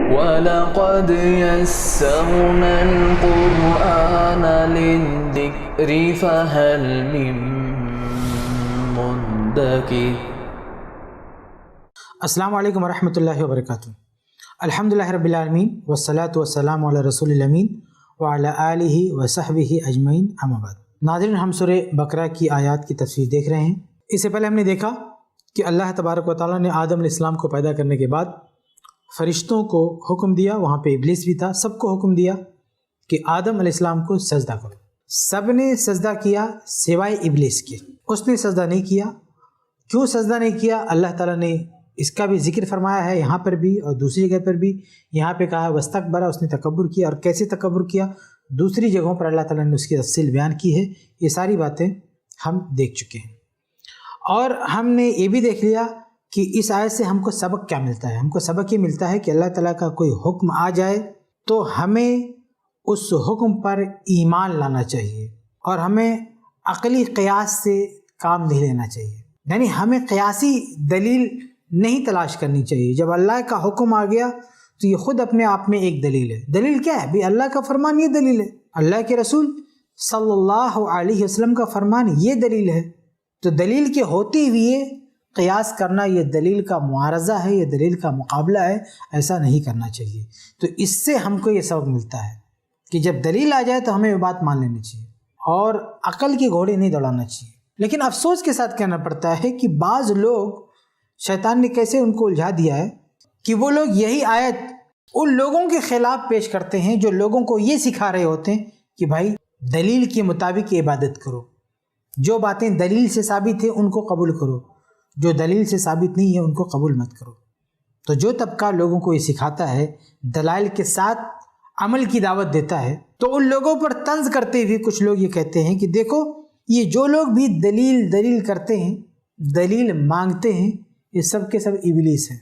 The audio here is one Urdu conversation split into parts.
وَلَقَدْ يَسَّرْنَا الْقُرْآنَ لِلذِّكْرِ فَهَلْ مِن مُّدَّكِرٍ۔ السلام علیکم ورحمۃ اللہ وبرکاتہ۔ الحمدللہ رب العالمین والصلاة والسلام علی رسول الامین وعلی آلہ وصحبہ اجمعین، اما بعد۔ ناظرین، ہم سورہ بقرہ کی آیات کی تفسیر دیکھ رہے ہیں۔ اس سے پہلے ہم نے دیکھا کہ اللہ تبارک و تعالیٰ نے آدم علیہ السلام کو پیدا کرنے کے بعد فرشتوں کو حکم دیا، وہاں پہ ابلیس بھی تھا، سب کو حکم دیا کہ آدم علیہ السلام کو سجدہ کرو۔ سب نے سجدہ کیا سوائے ابلیس کے، اس نے سجدہ نہیں کیا۔ کیوں سجدہ نہیں کیا؟ اللہ تعالیٰ نے اس کا بھی ذکر فرمایا ہے یہاں پر بھی اور دوسری جگہ پر بھی۔ یہاں پہ کہا واستکبر، اس نے تکبر کیا، اور کیسے تکبر کیا دوسری جگہوں پر اللہ تعالیٰ نے اس کی تفصیل بیان کی ہے۔ یہ ساری باتیں ہم دیکھ چکے ہیں، اور ہم نے یہ بھی دیکھ لیا کہ اس آیت سے ہم کو سبق کیا ملتا ہے۔ ہم کو سبق یہ ملتا ہے کہ اللہ تعالیٰ کا کوئی حکم آ جائے تو ہمیں اس حکم پر ایمان لانا چاہیے، اور ہمیں عقلی قیاس سے کام نہیں لینا چاہیے، یعنی ہمیں قیاسی دلیل نہیں تلاش کرنی چاہیے۔ جب اللہ کا حکم آ گیا تو یہ خود اپنے آپ میں ایک دلیل ہے۔ دلیل کیا ہے؟ بھی اللہ کا فرمان یہ دلیل ہے، اللہ کے رسول صلی اللہ علیہ وسلم کا فرمان یہ دلیل ہے۔ تو دلیل کے ہوتے ہوئے قیاس کرنا یہ دلیل کا معارضہ ہے، یہ دلیل کا مقابلہ ہے، ایسا نہیں کرنا چاہیے۔ تو اس سے ہم کو یہ سبق ملتا ہے کہ جب دلیل آ جائے تو ہمیں یہ بات مان لینی چاہیے اور عقل کے گھوڑے نہیں دوڑانا چاہیے۔ لیکن افسوس کے ساتھ کہنا پڑتا ہے کہ بعض لوگ، شیطان نے کیسے ان کو الجھا دیا ہے کہ وہ لوگ یہی آیت ان لوگوں کے خلاف پیش کرتے ہیں جو لوگوں کو یہ سکھا رہے ہوتے ہیں کہ بھائی دلیل کے مطابق عبادت کرو، جو باتیں دلیل سے ثابت ہیں ان کو قبول کرو، جو دلیل سے ثابت نہیں ہے ان کو قبول مت کرو۔ تو جو طبقہ لوگوں کو یہ سکھاتا ہے، دلائل کے ساتھ عمل کی دعوت دیتا ہے، تو ان لوگوں پر طنز کرتے ہوئے کچھ لوگ یہ کہتے ہیں کہ دیکھو یہ جو لوگ بھی دلیل کرتے ہیں، دلیل مانگتے ہیں، یہ سب کے سب ابلیس ہیں۔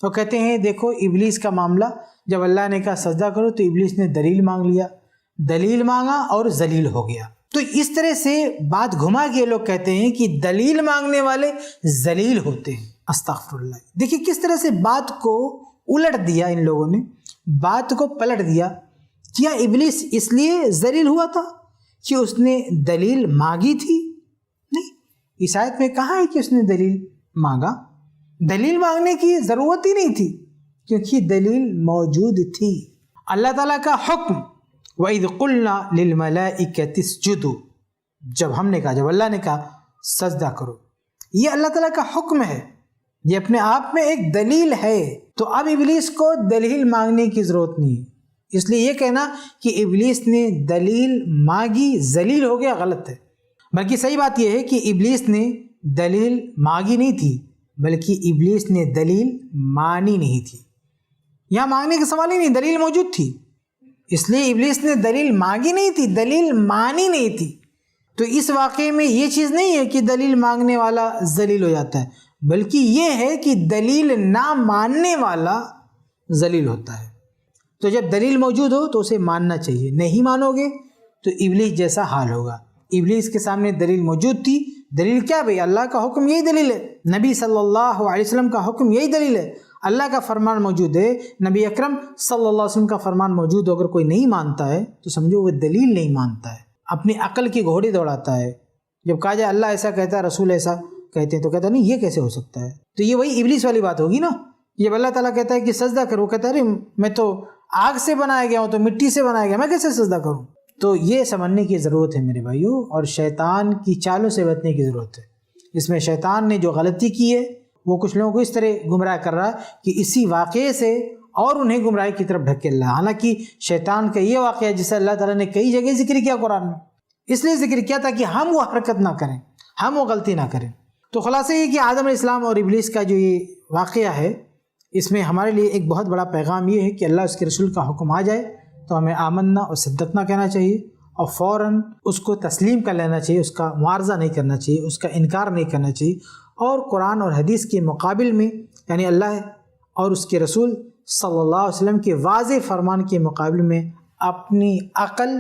وہ کہتے ہیں دیکھو ابلیس کا معاملہ، جب اللہ نے کہا سجدہ کرو تو ابلیس نے دلیل مانگ لیا، دلیل مانگا اور ذلیل ہو گیا۔ تو اس طرح سے بات گھما کے لوگ کہتے ہیں کہ دلیل مانگنے والے ذلیل ہوتے ہیں۔ استغفر اللہ۔ دیکھیے کس طرح سے بات کو الٹ دیا ان لوگوں نے، بات کو پلٹ دیا۔ کیا ابلیس اس لیے ذلیل ہوا تھا کہ اس نے دلیل مانگی تھی؟ نہیں، اس آیت میں کہاں ہے کہ اس نے دلیل مانگا؟ دلیل مانگنے کی ضرورت ہی نہیں تھی کیونکہ دلیل موجود تھی۔ اللہ تعالیٰ کا حکم وَإِذْ قُلْنَا لِلْمَلَائِكَةِ اسْجُدُوا، جب اللہ نے کہا سجدہ کرو، یہ اللہ تعالیٰ کا حکم ہے، یہ اپنے آپ میں ایک دلیل ہے۔ تو اب ابلیس کو دلیل مانگنے کی ضرورت نہیں ہے، اس لیے یہ کہنا کہ ابلیس نے دلیل مانگی ذلیل ہو گیا غلط ہے۔ بلکہ صحیح بات یہ ہے کہ ابلیس نے دلیل مانگی نہیں تھی، بلکہ ابلیس نے دلیل مانی نہیں تھی۔ یہاں مانگنے کا سوال ہی نہیں، دلیل موجود تھی، اس لیے ابلیس نے دلیل مانگی نہیں تھی، دلیل مانی نہیں تھی۔ تو اس واقعے میں یہ چیز نہیں ہے کہ دلیل مانگنے والا ذلیل ہو جاتا ہے، بلکہ یہ ہے کہ دلیل نہ ماننے والا ذلیل ہوتا ہے۔ تو جب دلیل موجود ہو تو اسے ماننا چاہیے، نہیں مانو گے تو ابلیس جیسا حال ہوگا۔ ابلیس کے سامنے دلیل موجود تھی، دلیل کیا بھئی؟ اللہ کا حکم یہی دلیل ہے، نبی صلی اللہ علیہ وسلم کا حکم یہی دلیل ہے، اللہ کا فرمان موجود ہے، نبی اکرم صلی اللہ علیہ وسلم کا فرمان موجود ہو۔ اگر کوئی نہیں مانتا ہے تو سمجھو وہ دلیل نہیں مانتا ہے، اپنی عقل کی گھوڑی دوڑاتا ہے۔ جب کہا جائے اللہ ایسا کہتا ہے، رسول ایسا کہتے ہیں، تو کہتا نہیں یہ کیسے ہو سکتا ہے؟ تو یہ وہی ابلیس والی بات ہوگی نا۔ جب اللہ تعالیٰ کہتا ہے کہ سجدہ کرو، وہ کہتا ہے ارے میں تو آگ سے بنایا گیا ہوں، تو مٹی سے بنایا گیا، میں کیسے سجدہ کروں؟ تو یہ سمجھنے کی ضرورت ہے میرے بھائیوں، اور شیطان کی چالوں سے بچنے کی ضرورت ہے۔ اس میں شیطان نے جو غلطی کی ہے وہ کچھ لوگوں کو اس طرح گمراہ کر رہا ہے کہ اسی واقعے سے اور انہیں گمراہی کی طرف ڈھکیل رہا ہے۔ حالانکہ شیطان کا یہ واقعہ جسے اللہ تعالیٰ نے کئی جگہ ذکر کیا قرآن میں، اس لیے ذکر کیا تھا کہ ہم وہ حرکت نہ کریں، ہم وہ غلطی نہ کریں۔ تو خلاصہ یہ کہ آدم علیہ السلام اور ابلیس کا جو یہ واقعہ ہے، اس میں ہمارے لیے ایک بہت بڑا پیغام یہ ہے کہ اللہ اس کے رسول کا حکم آ جائے تو ہمیں آمنا اور صدقنا کہنا چاہیے، اور فوراً اس کو تسلیم کر لینا چاہیے، اس کا معارضہ نہیں کرنا چاہیے، اس کا انکار نہیں کرنا چاہیے، اور قرآن اور حدیث کے مقابل میں، یعنی اللہ اور اس کے رسول صلی اللہ علیہ وسلم کے واضح فرمان کے مقابل میں اپنی عقل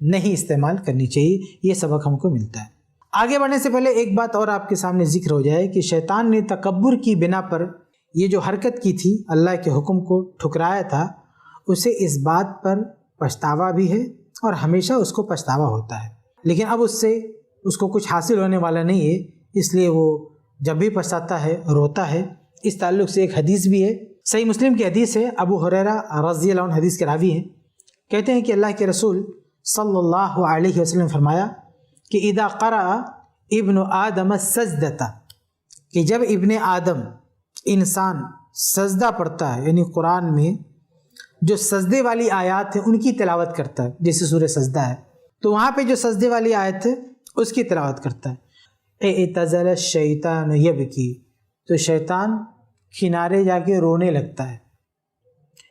نہیں استعمال کرنی چاہیے۔ یہ سبق ہم کو ملتا ہے۔ آگے بڑھنے سے پہلے ایک بات اور آپ کے سامنے ذکر ہو جائے کہ شیطان نے تکبر کی بنا پر یہ جو حرکت کی تھی، اللہ کے حکم کو ٹھکرایا تھا، اسے اس بات پر پچھتاوا بھی ہے اور ہمیشہ اس کو پچھتاوا ہوتا ہے، لیکن اب اس کو کچھ حاصل ہونے والا نہیں ہے، اس لیے وہ جب بھی پچھتاتا ہے روتا ہے۔ اس تعلق سے ایک حدیث بھی ہے، صحیح مسلم کی حدیث ہے، ابو ہریرہ رضی اللہ عنہ حدیث کے راوی ہیں، کہتے ہیں کہ اللہ کے رسول صلی اللہ علیہ وسلم فرمایا کہ اذا قرأ ابن آدم السجدۃ، کہ جب ابن آدم انسان سجدہ پڑھتا ہے، یعنی قرآن میں جو سجدے والی آیات ہیں ان کی تلاوت کرتا ہے، جیسے سورہ سجدہ ہے، تو وہاں پہ جو سجدے والی آیت ہے اس کی تلاوت کرتا ہے، اعتزل الشیطان یبکی، تو شیطان کنارے جا کے رونے لگتا ہے،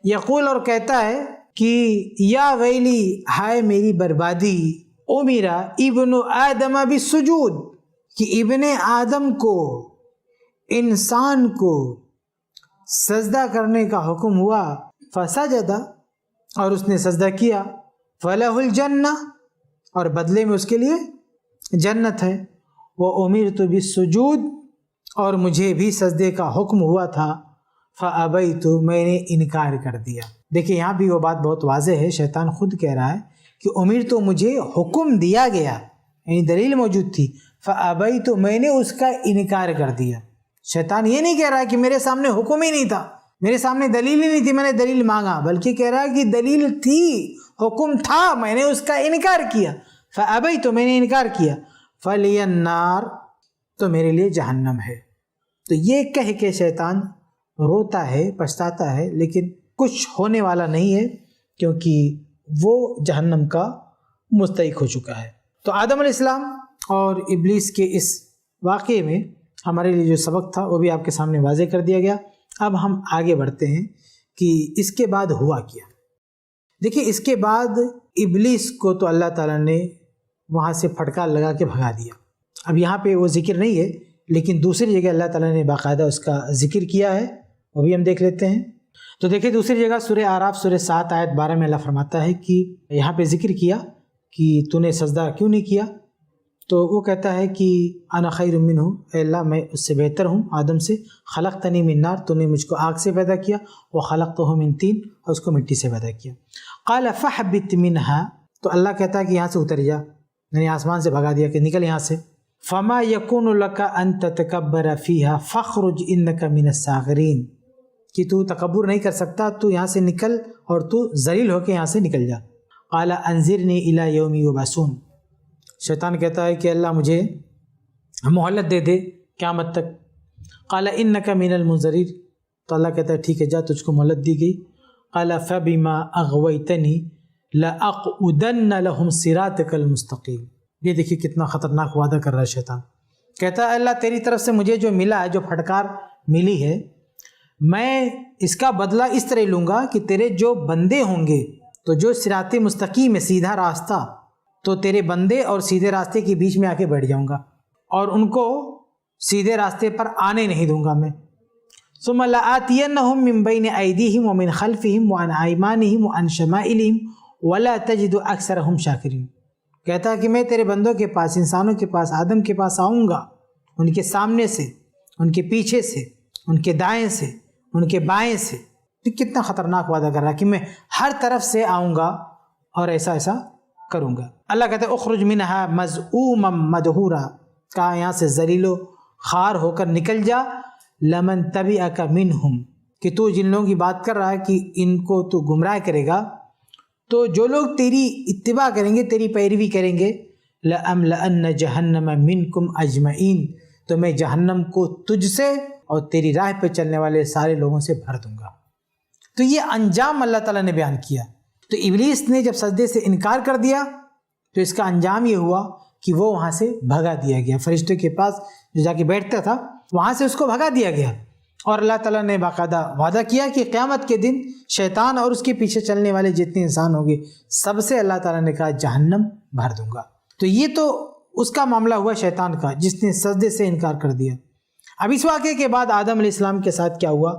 یقول، اور کہتا ہے کہ یا ویلی، ہائے میری بربادی، امیرا ابن آدم بالسجود، کہ ابن آدم کو، انسان کو سجدہ کرنے کا حکم ہوا، فسجد، اور اس نے سجدہ کیا، فلہ الجنہ، اور بدلے میں اس کے لیے جنت ہے، وامرت بالسجود، اور مجھے بھی سجدے کا حکم ہوا تھا، فابیت، میں نے انکار کر دیا۔ دیکھیں یہاں بھی وہ بات بہت واضح ہے، شیطان خود کہہ رہا ہے کہ امرت، مجھے حکم دیا گیا، یعنی دلیل موجود تھی، فابیت، میں نے اس کا انکار کر دیا۔ شیطان یہ نہیں کہہ رہا کہ میرے سامنے حکم ہی نہیں تھا، میرے سامنے دلیل ہی نہیں تھی، میں نے دلیل مانگا، بلکہ کہہ رہا ہے کہ دلیل تھی، حکم تھا، میں نے اس کا انکار کیا، فابیت، میں نے انکار کیا، فلی النار، تو میرے لیے جہنم ہے۔ تو یہ کہہ کے شیطان روتا ہے، پچھتاتا ہے، لیکن کچھ ہونے والا نہیں ہے، کیونکہ وہ جہنم کا مستحق ہو چکا ہے۔ تو آدم علیہ السلام اور ابلیس کے اس واقعے میں ہمارے لیے جو سبق تھا وہ بھی آپ کے سامنے واضح کر دیا گیا۔ اب ہم آگے بڑھتے ہیں کہ اس کے بعد ہوا کیا۔ دیکھیں اس کے بعد ابلیس کو تو اللہ تعالیٰ نے وہاں سے پھٹکار لگا کے بھگا دیا۔ اب یہاں پہ وہ ذکر نہیں ہے، لیکن دوسری جگہ اللہ تعالیٰ نے باقاعدہ اس کا ذکر کیا ہے، وہ بھی ہم دیکھ لیتے ہیں۔ تو دیکھیں دوسری جگہ سورہ اعراف سورہ 7 آیت 12 میں اللہ فرماتا ہے کہ یہاں پہ ذکر کیا کہ تو نے سجدہ کیوں نہیں کیا، تو وہ کہتا ہے کہ انا خیر منہ، اے اللہ میں اس سے بہتر ہوں آدم سے، خلقتنی من نار، تو نے مجھ کو آگ سے پیدا کیا، وخلقتہ من طین، اور اس کو مٹی سے پیدا کیا۔ قال فاہبط منہا، تو اللہ کہتا ہے کہ یہاں سے اتر جا، یعنی آسمان سے بھگا دیا کہ نکل یہاں سے۔ فما یکون لک ان تتکبر فیہا فاخرج انک من الصاغرین، کہ تو تکبر نہیں کر سکتا، تو یہاں سے نکل اور تو ذلیل ہو کے یہاں سے نکل جا۔ قال انظرنی الی یوم یبعثون، شیطان کہتا ہے کہ اللہ مجھے مہلت دے دے قیامت تک۔ قال انک من المنظرین، تو اللہ کہتا ہے ٹھیک ہے جا، تجھ کو مہلت دی گئی۔ قال فبما اغویتنی لاقعدن لهم صراطک المستقیم، یہ دیکھیے کتنا خطرناک وعدہ کر رہا ہے شیطان، کہتا ہے اللہ تیری طرف سے مجھے جو ملا ہے، جو پھٹکار ملی ہے، میں اس کا بدلہ اس طرح لوں گا کہ تیرے جو بندے ہوں گے، تو جو صراط مستقیم ہے، سیدھا راستہ، تو تیرے بندے اور سیدھے راستے کے بیچ میں آ کے بیٹھ جاؤں گا اور ان کو سیدھے راستے پر آنے نہیں دوں گا میں۔ ثم لآتینہم من بین ایدیہم ومن خلفہم وعن ایمانہم وعن شمائلہم ولا تجد اکثرہم شاکرین، کہتا ہے کہ میں تیرے بندوں کے پاس، انسانوں کے پاس، آدم کے پاس آؤں گا، ان کے سامنے سے، ان کے پیچھے سے، ان کے دائیں سے، ان کے بائیں سے۔ تو کتنا خطرناک وعدہ کر رہا ہے کہ میں ہر طرف سے آؤں گا اور ایسا ایسا کروں گا۔ اللہ کہتا ہے اخرج منہا مذءوما مدحورا، کہا یہاں سے ذلیل و خوار ہو کر نکل جا، لمن تبعک منہم، کہ تو جن لوگوں کی بات کر رہا ہے کہ ان کو تو گمراہ کرے گا، تو جو لوگ تیری اتباع کریں گے، تیری پیروی کریں گے، لأملأن جہنم منکم اجمعین، تو میں جہنم کو تجھ سے اور تیری راہ پہ چلنے والے سارے لوگوں سے بھر دوں گا۔ تو یہ انجام اللہ تعالیٰ نے بیان کیا۔ تو ابلیس نے جب سجدے سے انکار کر دیا تو اس کا انجام یہ ہوا کہ وہ وہاں سے بھگا دیا گیا، فرشتوں کے پاس جو جا کے بیٹھتا تھا وہاں سے اس کو بھگا دیا گیا، اور اللہ تعالیٰ نے باقاعدہ وعدہ کیا کہ قیامت کے دن شیطان اور اس کے پیچھے چلنے والے جتنے انسان ہوں گے سب سے اللہ تعالیٰ نے کہا جہنم بھر دوں گا۔ تو یہ تو اس کا معاملہ ہوا شیطان کا، جس نے سجدے سے انکار کر دیا۔ اب اس واقعے کے بعد آدم علیہ السلام کے ساتھ کیا ہوا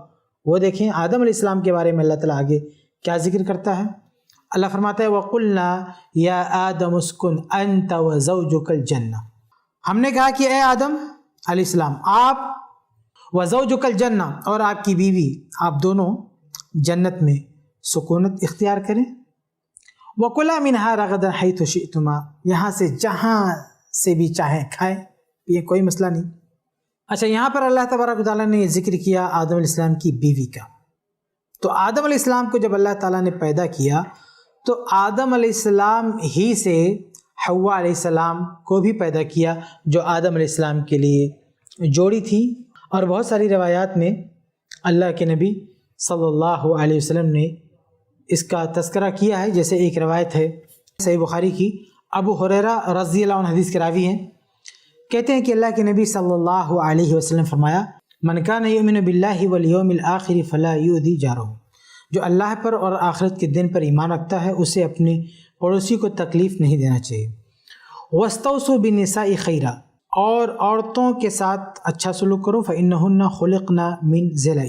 وہ دیکھیں۔ آدم علیہ السلام کے بارے میں اللہ تعالیٰ آگے کیا ذکر کرتا ہے۔ اللہ فرماتا ہے وَقُلْنَا يَا آدَمُ اسْكُنْ أَنْتَ وَزَوْجُكَ الْجَنَّةَ، ہم نے کہا کہ اے آدم علیہ السلام آپ وزوجک الجنہ، اور آپ کی بیوی، آپ دونوں جنت میں سکونت اختیار کریں. وَكُلَا مِنْهَا رَغَدًا حَيْثُ شِئْتُمَا، یہاں سے جہاں سے بھی چاہیں کھائیں، یہ کوئی مسئلہ نہیں. اچھا، یہاں پر اللہ تبارک و تعالیٰ نے ذکر کیا آدم علیہ السلام کی بیوی کا. تو آدم علیہ السلام کو جب اللہ تعالیٰ نے پیدا کیا تو آدم علیہ السلام ہی سے حوا علیہ السلام کو بھی پیدا کیا، جو آدم علیہ السلام کے لیے جوڑی تھی. اور بہت ساری روایات میں اللہ کے نبی صلی اللہ علیہ وسلم نے اس کا تذکرہ کیا ہے. جیسے ایک روایت ہے صحیح بخاری کی، ابو ہریرہ رضی اللہ عنہ حدیث کے راوی ہیں، کہتے ہیں کہ اللہ کے نبی صلی اللہ علیہ وسلم فرمایا، من کان یؤمن باللہ والیوم الآخر فلا یؤذی جارہ، جو اللہ پر اور آخرت کے دن پر ایمان رکھتا ہے اسے اپنے پڑوسی کو تکلیف نہیں دینا چاہیے. واستوصوا بالنساء خیرا، اور عورتوں کے ساتھ اچھا سلوک کرو، فإنہن خلقنا من ضلع،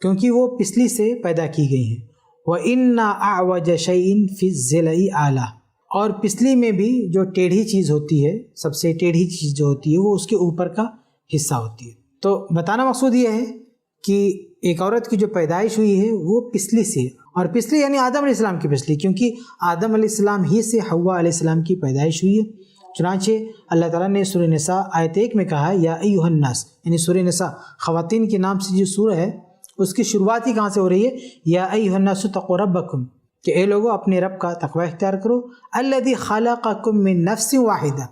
کیونکہ وہ پسلی سے پیدا کی گئی ہیں. وإن أعوج شيء في الضلع أعلى، اور پسلی میں بھی جو ٹیڑھی چیز ہوتی ہے، سب سے ٹیڑھی چیز جو ہوتی ہے وہ اس کے اوپر کا حصہ ہوتی ہے. تو بتانا مقصود یہ ہے کہ ایک عورت کی جو پیدائش ہوئی ہے وہ پسلی سے، اور پسلی یعنی آدم علیہ السلام کی پسلی، کیونکہ آدم علیہ السلام ہی سے حوا علیہ السلام کی پیدائش ہوئی ہے. چنانچہ اللہ تعالیٰ نے سورہ نساء آیت 1 میں کہا یا ایھا الناس، یعنی سورہ نساء خواتین کے نام سے جو سورہ ہے اس کی شروعات ہی کہاں سے ہو رہی ہے؟ یا ایھا الناس اتقوا ربکم، کہ اے لوگو اپنے رب کا تقوی اختیار کرو. الذی خلقکم من نفس واحدہ،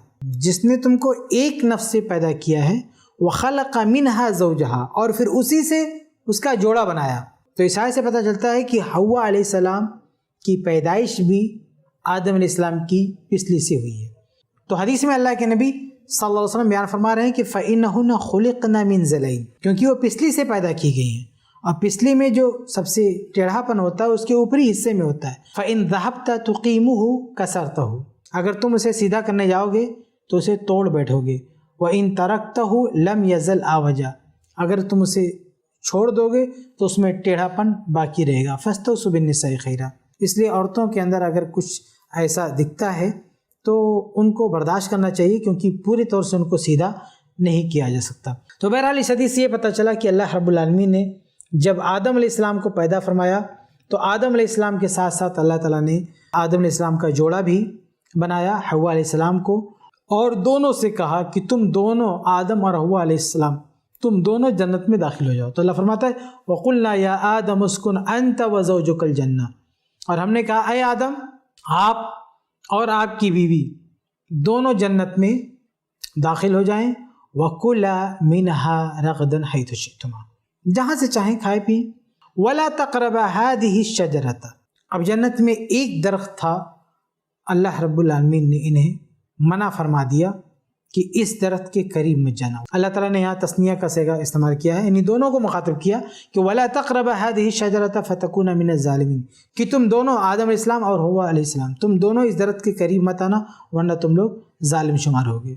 جس نے تم کو ایک نفس سے پیدا کیا ہے. وخلق منها زوجہا، اور پھر اسی سے اس کا جوڑا بنایا. تو اس آیت سے پتہ چلتا ہے کہ حوا علیہ السلام کی پیدائش بھی آدم علیہ السلام کی پسلی سے ہوئی ہے. تو حدیث میں اللہ کے نبی صلی اللہ علیہ وسلم بیان فرما رہے ہیں کہ فَإِنَّهُنَّ خُلِقْنَ مِنْ ضِلْعٍ، کیونکہ وہ پسلی سے پیدا کی گئی ہیں، اور پسلی میں جو سب سے ٹیڑھا پن ہوتا ہے اس کے اوپری حصے میں ہوتا ہے. فَإِنْ ذَهَبْتَ تُقِيمُهُ كَسَرْتَهُ، اگر تم اسے سیدھا کرنے جاؤ گے تو اسے توڑ بیٹھو گے. وَإِنْ تَرَكْتَهُ لَمْ يَزَلْ عَوَجًا، اگر تم اسے چھوڑ دو گے تو اس میں ٹیڑھا پن باقی رہے گا. فَاسْتَوْصُوا بِالنِّسَاءِ خَيْرًا، اس لیے عورتوں کے اندر اگر کچھ ایسا دکھتا ہے تو ان کو برداشت کرنا چاہیے، کیونکہ پوری طور سے ان کو سیدھا نہیں کیا جا سکتا. تو بہرحال اس حدیث سے یہ پتہ چلا کہ اللہ رب العالمین نے جب آدم علیہ السلام کو پیدا فرمایا تو آدم علیہ السلام کے ساتھ ساتھ اللہ تعالیٰ نے آدم علیہ السلام کا جوڑا بھی بنایا حوا علیہ السلام کو، اور دونوں سے کہا کہ تم دونوں آدم اور حوا علیہ السلام تم دونوں جنت میں داخل ہو جاؤ. تو اللہ فرماتا ہے وَقُلْنَا يَا آدَمُ اسْكُنْ أَنْتَ وَزَوْجُكَ الْجَنَّةَ، اور ہم نے کہا اے آدم آپ اور آپ کی بیوی دونوں جنت میں داخل ہو جائیں. وَكُلَا مِنْهَا رَغَدًا حَيْثُ شِئْتُمَا، جہاں سے چاہیں کھائے پئیں. وَلَا تَقْرَبَا هَذِهِ الشَّجَرَةَ، اب جنت میں ایک درخت تھا، اللہ رب العالمین نے انہیں منع فرما دیا کہ اس درخت کے قریب مت جانا. اللہ تعالیٰ نے یہاں تثنیہ کا صیغہ استعمال کیا ہے، انہیں دونوں کو مخاطب کیا کہ وَلَا تَقْرَبَا هَذِهِ الشَّجَرَةَ فَتَكُونَ مِنَ الظَّالِمِينَ، کہ تم دونوں آدم علیہ السلام اور حوا علیہ السلام تم دونوں اس درخت کے قریب مت آنا ورنہ تم لوگ ظالم شمار ہوگے.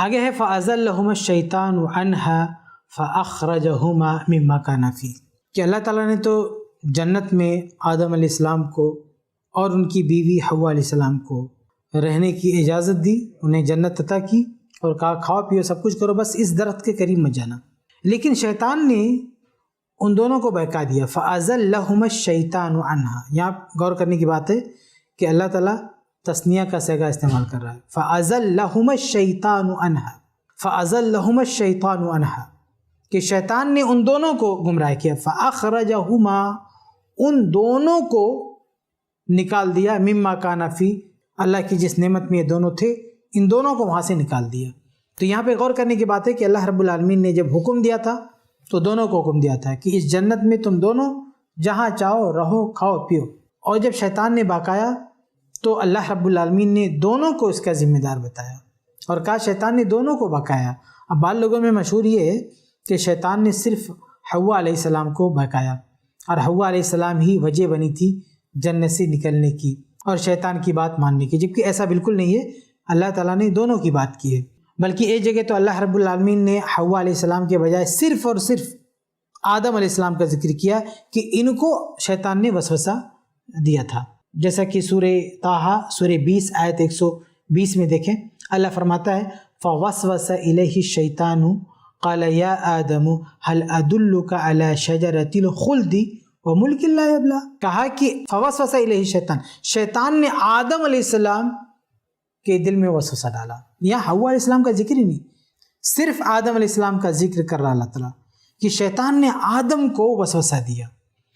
آگے ہے فَأَزَلَّهُمَا الشَّيْطَانُ عَنْهَا فَأَخْرَجَهُمَا مِمَّا كَانَا فِيهِ، کہ اللہ تعالیٰ نے تو جنت میں آدم علیہ السلام کو اور ان کی بیوی حوا علیہ السلام کو رہنے کی اجازت دی، انہیں جنت عطا کی اور کہا کھاؤ پیو سب کچھ کرو، بس اس درخت کے قریب مت جانا. لیکن شیطان نے ان دونوں کو بہکا دیا. فَأَزَلَّهُمَا الشَّيْطَانُ عَنْهَا، یہاں غور کرنے کی بات ہے کہ اللہ تعالیٰ تثنیہ کا صیغہ استعمال کر رہا ہے. فَأَزَلَّهُمَا الشَّيْطَانُ عَنْهَا، فَأَزَلَّهُمَا الشَّيْطَانُ عَنْهَا، کہ شیطان نے ان دونوں کو گمراہ کیا. فَأَخْرَجَهُمَا، ان دونوں کو نکال دیا، مِمَّا كَانَ فِيهِ، اللہ کی جس نعمت میں یہ دونوں تھے ان دونوں کو وہاں سے نکال دیا. تو یہاں پہ غور کرنے کی بات ہے کہ اللہ رب العالمین نے جب حکم دیا تھا تو دونوں کو حکم دیا تھا کہ اس جنت میں تم دونوں جہاں چاہو رہو کھاؤ پیو. اور جب شیطان نے بہکایا تو اللہ رب العالمین نے دونوں کو اس کا ذمہ دار بتایا اور کہا شیطان نے دونوں کو بہکایا. اب بعض لوگوں میں مشہور یہ ہے کہ شیطان نے صرف حوا علیہ السلام کو بہکایا اور حوا علیہ السلام ہی وجہ بنی تھی جنت سے نکلنے کی اور شیطان کی بات ماننے کی، جبکہ ایسا بالکل نہیں ہے. اللہ تعالیٰ نے دونوں کی بات کی ہے، بلکہ ایک جگہ تو اللہ رب العالمین نے حوا علیہ السلام کے بجائے صرف اور صرف آدم علیہ السلام کا ذکر کیا کہ ان کو شیطان نے وسوسہ دیا تھا. جیسا کہ سورہ طٰہٰ سورہ 20 آیت 120 میں دیکھیں، اللہ فرماتا ہے فَوَسْوَسَ إِلَيْهِ الشَّيْطَانُ قال یا آدم هل ادلک علی شجرۃ الخلد وملک لا یبلا، کہا کہ فوسوس الیہ الشیطان، شیطان نے آدم علیہ السلام کے دل میں وسوسہ ڈالا. یہاں حوا علیہ السلام کا ذکر ہی نہیں، صرف آدم علیہ السلام کا ذکر کر رہا اللہ تعالیٰ کہ شیطان نے آدم کو وسوسہ دیا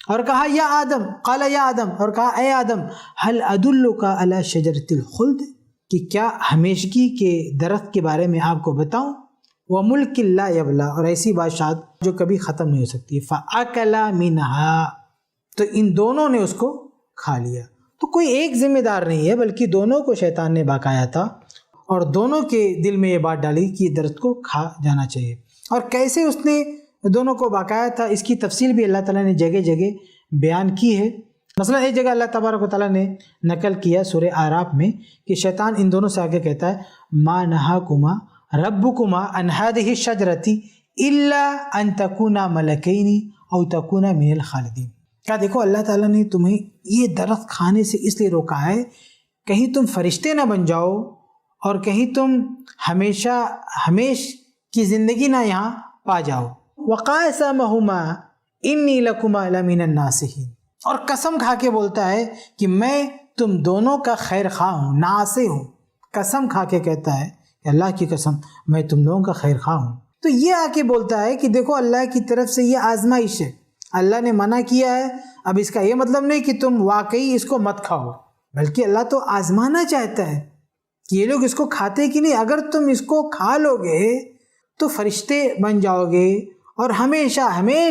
اور کہا یا آدم، قال یا آدم، اور کہا اے آدم هل ادلک علی شجرۃ الخلد، کہ کیا ہمیشگی کے درخت کے بارے میں آپ کو بتاؤں، وملک لا یبلا، اور ایسی بادشاہت جو کبھی ختم نہیں ہو سکتی. فاکلا منہا، تو ان دونوں نے اس کو کھا لیا. تو کوئی ایک ذمہ دار نہیں ہے بلکہ دونوں کو شیطان نے بہکایا تھا اور دونوں کے دل میں یہ بات ڈالی کہ یہ درخت کو کھا جانا چاہیے. اور کیسے اس نے دونوں کو بہکایا تھا اس کی تفصیل بھی اللہ تعالیٰ نے جگہ جگہ بیان کی ہے. مثلا ایک جگہ اللہ تبارک و تعالیٰ نے نقل کیا سورہ اعراف میں کہ شیطان ان دونوں سے آگے کہتا ہے ما نہاکما ربکما عن ہذہ الشجرۃ الا ان تکونا ملکین او تکونا من الخالدین. کیا دیکھو اللہ تعالیٰ نے تمہیں یہ درخت کھانے سے اس لیے روکا ہے کہیں تم فرشتے نہ بن جاؤ اور کہیں تم ہمیش کی زندگی نہ یہاں پا جاؤ. وقاسمہما انی لکما لمن الناصحین، اور قسم کھا کے بولتا ہے کہ میں تم دونوں کا خیر خواہ ہوں، ناصح ہوں. قسم کھا کے کہتا ہے کہ اللہ کی قسم میں تم لوگوں کا خیر خواہ ہوں. تو یہ آ کے بولتا ہے کہ دیکھو اللہ کی طرف سے یہ آزمائش ہے، اللہ نے منع کیا ہے. اب اس کا یہ مطلب نہیں کہ تم واقعی اس کو مت کھاؤ، بلکہ اللہ تو آزمانا چاہتا ہے کہ یہ لوگ اس کو کھاتے کہ نہیں. اگر تم اس کو کھا لو گے تو فرشتے بن جاؤ گے اور ہمیشہ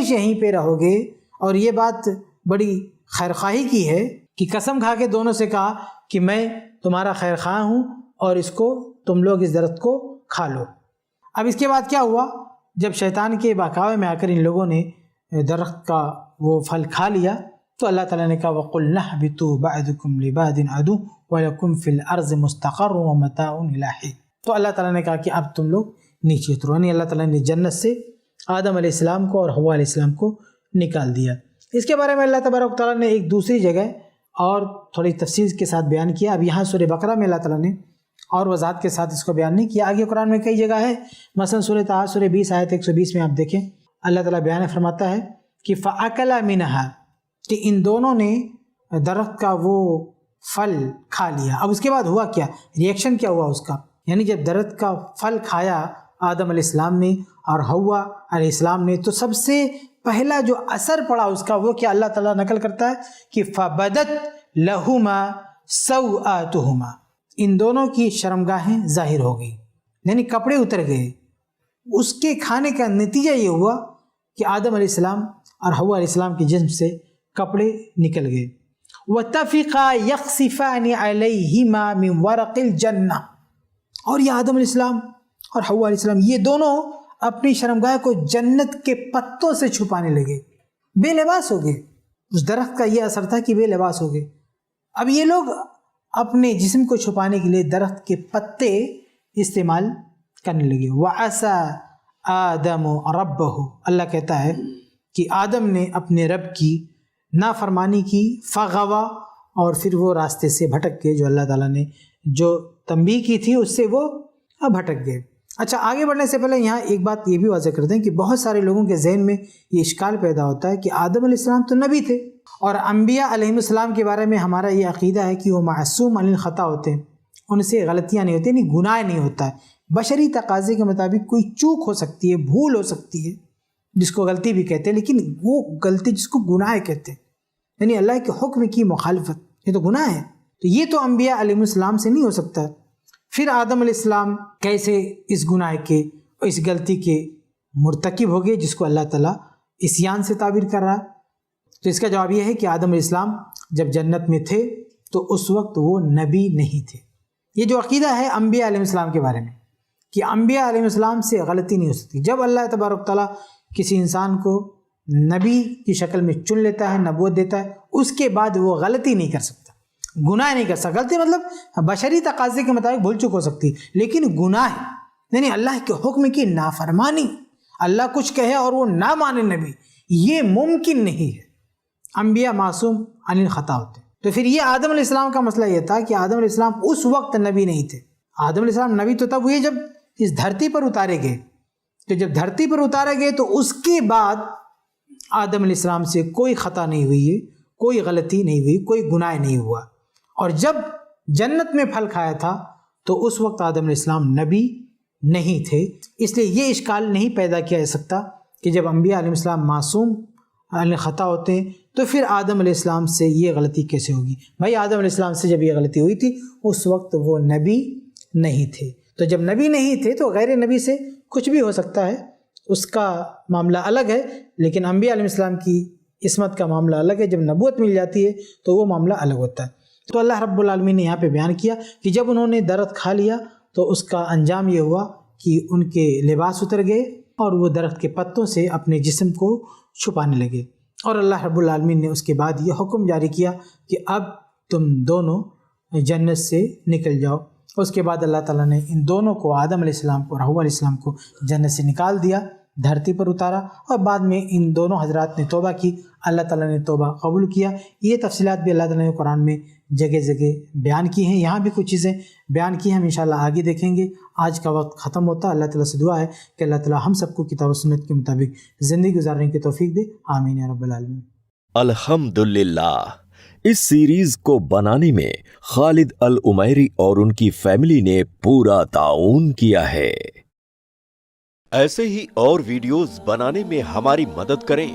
یہیں پہ رہو گے. اور یہ بات بڑی خیرخواہی کی ہے کہ قسم کھا کے دونوں سے کہا کہ میں تمہارا خیر خواہ ہوں اور اس کو تم لوگ اس درخت کو کھا لو. اب اس کے بعد کیا ہوا، جب شیطان کے بہکاوے میں آ کر ان لوگوں نے درخت کا وہ پھل کھا لیا تو اللہ تعالیٰ نے کہا وَقُلْنَا اهْبِطُوا بَعْضُكُمْ لِبَعْضٍ عَدُوٌّ وَلَكُمْ فِي الْأَرْضِ مُسْتَقَرٌّ وَمَتَاعٌ إِلَىٰ حِينٍ. تو اللہ تعالیٰ نے کہا کہ اب تم لوگ نیچے اترو. یعنی اللہ تعالیٰ نے جنت سے آدم علیہ السلام کو اور حوا علیہ السلام کو نکال دیا. اس کے بارے میں اللہ تبارک و تعالیٰ نے ایک دوسری جگہ اور تھوڑی تفصیل کے ساتھ بیان کیا. اب یہاں سورہ بقرہ میں اللہ تعالیٰ نے اور وضاحت کے ساتھ اس کو بیان نہیں کیا. آگے قرآن میں کئی جگہ ہے، مثلا سورہ طٰہٰ سورہ 20 آیت 120 میں آپ دیکھیں اللہ تعالیٰ بیان فرماتا ہے کہ فَأَكَلَ مِنْهَا، کہ ان دونوں نے درخت کا وہ پھل کھا لیا. اب اس کے بعد ہوا کیا، ریئیکشن کیا ہوا اس کا. یعنی جب درخت کا پھل کھایا آدم علیہ السلام نے اور حوا علیہ السلام نے تو سب سے پہلا جو اثر پڑا اس کا وہ کیا اللہ تعالیٰ نقل کرتا ہے کہ فَبَدَتْ لَهُمَا سَوْآتُهُمَا، ان دونوں کی شرمگاہیں ظاہر ہو گئی، یعنی کپڑے اتر گئے. اس کے کھانے کا نتیجہ یہ ہوا کہ آدم علیہ السلام اور حوا علیہ السلام کے جسم سے کپڑے نکل گئے. وَاتَّفِقَا يَخْصِفَانِ عَلَيْهِمَا مِنْ وَرَقِ الْجَنَّةِ، اور یہ آدم علیہ السلام اور حوا علیہ السلام یہ دونوں اپنی شرمگاہ کو جنت کے پتوں سے چھپانے لگے، بے لباس ہو گئے. اس درخت کا یہ اثر تھا کہ بے لباس ہو گئے. اب یہ لوگ اپنے جسم کو چھپانے کے لیے درخت کے پتے استعمال کرنے لگے. وَعَسَىٰ آدَمُ رَبَّهُ، اللہ کہتا ہے کہ آدم نے اپنے رب کی نافرمانی کی. فغوا، اور پھر وہ راستے سے بھٹک گئے، جو اللہ تعالیٰ نے جو تنبیہ کی تھی اس سے وہ بھٹک گئے. اچھا، آگے بڑھنے سے پہلے یہاں ایک بات یہ بھی واضح کر دیں کہ بہت سارے لوگوں کے ذہن میں یہ اشکال پیدا ہوتا ہے کہ آدم علیہ السلام تو نبی تھے اور انبیاء علیہ السلام کے بارے میں ہمارا یہ عقیدہ ہے کہ وہ معصوم عن الخطا ہوتے ہیں، ان سے غلطیاں نہیں ہوتی، یعنی گناہ نہیں ہوتا ہے. بشری تقاضے کے مطابق کوئی چوک ہو سکتی ہے، بھول ہو سکتی ہے جس کو غلطی بھی کہتے ہیں، لیکن وہ غلطی جس کو گناہ کہتے ہیں، یعنی اللہ کے حکم کی مخالفت، یہ تو گناہ ہے. تو یہ تو انبیاء علیہ السلام سے نہیں ہو سکتا. پھر آدم علیہ السلام کیسے اس گناہ کے اس غلطی کے مرتکب ہو گئے جس کو اللہ تعالیٰ عصیان سے تعبیر کر رہا ہے؟ تو اس کا جواب یہ ہے کہ آدم علیہ السلام جب جنت میں تھے تو اس وقت وہ نبی نہیں تھے. یہ جو عقیدہ ہے انبیاء علیہ السلام کے بارے میں کہ انبیاء علیہ السلام سے غلطی نہیں ہو سکتی. جب اللہ تبارک تعالیٰ کسی انسان کو نبی کی شکل میں چن لیتا ہے، نبوت دیتا ہے، اس کے بعد وہ غلطی نہیں کر سکتا، گناہ نہیں کر سکتا. غلطی مطلب بشری تقاضے کے مطابق بھول چک ہو سکتی، لیکن گناہ یعنی اللہ کے حکم کی نافرمانی، اللہ کچھ کہے اور وہ نہ مانے نبی، یہ ممکن نہیں ہے. انبیاء معصوم عن الخطا ہوتے. تو پھر یہ آدم علیہ السلام کا مسئلہ یہ تھا کہ آدم علیہ السلام اس وقت نبی نہیں تھے. آدم علیہ السلام نبی تو تب ہوئے جب اس دھرتی پر اتارے گئے، تو جب دھرتی پر اتارے گئے تو اس کے بعد آدم علیہ السلام سے کوئی خطا نہیں ہوئی ہے، کوئی غلطی نہیں ہوئی، کوئی گناہ نہیں ہوا. اور جب جنت میں پھل کھایا تھا تو اس وقت آدم علیہ السلام نبی نہیں تھے. اس لیے یہ اشکال نہیں پیدا کیا جا سکتا کہ جب انبیاء علیہ السلام معصوم خطا ہوتے ہیں تو پھر آدم علیہ السلام سے یہ غلطی کیسے ہوگی؟ بھائی آدم علیہ السلام سے جب یہ غلطی ہوئی تھی اس وقت وہ نبی نہیں تھے. تو جب نبی نہیں تھے تو غیر نبی سے کچھ بھی ہو سکتا ہے، اس کا معاملہ الگ ہے. لیکن انبیاء علیہ السلام کی عصمت کا معاملہ الگ ہے. جب نبوت مل جاتی ہے تو وہ معاملہ الگ ہوتا ہے. تو اللہ رب العالمین نے یہاں پہ بیان کیا کہ جب انہوں نے درخت کھا لیا تو اس کا انجام یہ ہوا کہ ان کے لباس اتر گئے اور وہ درخت کے پتوں سے اپنے جسم کو چھپانے لگے. اور اللہ رب العالمین نے اس کے بعد یہ حکم جاری کیا کہ اب تم دونوں جنت سے نکل جاؤ. اس کے بعد اللہ تعالیٰ نے ان دونوں کو، آدم علیہ السلام کو اور حوا علیہ السلام کو، جنت سے نکال دیا، دھرتی پر اتارا، اور بعد میں ان دونوں حضرات نے توبہ کی. اللہ تعالیٰ نے توبہ قبول کیا. یہ تفصیلات بھی اللہ تعالیٰ نے قرآن میں جگہ جگہ بیان کی ہیں. یہاں بھی کچھ چیزیں بیان کی ہیں، ہم انشاءاللہ آگے دیکھیں گے. آج کا وقت ختم ہوتا ہے. اللہ تعالیٰ سے دعا ہے کہ اللہ تعالیٰ ہم سب کو کتاب و سنت کے مطابق زندگی گزارنے کی توفیق دے. آمین یا رب العالمین. الحمدللہ، اس سیریز کو بنانے میں خالد العمیری اور ان کی فیملی نے پورا تعاون کیا ہے. ایسے ہی اور ویڈیوز بنانے میں ہماری مدد کریں.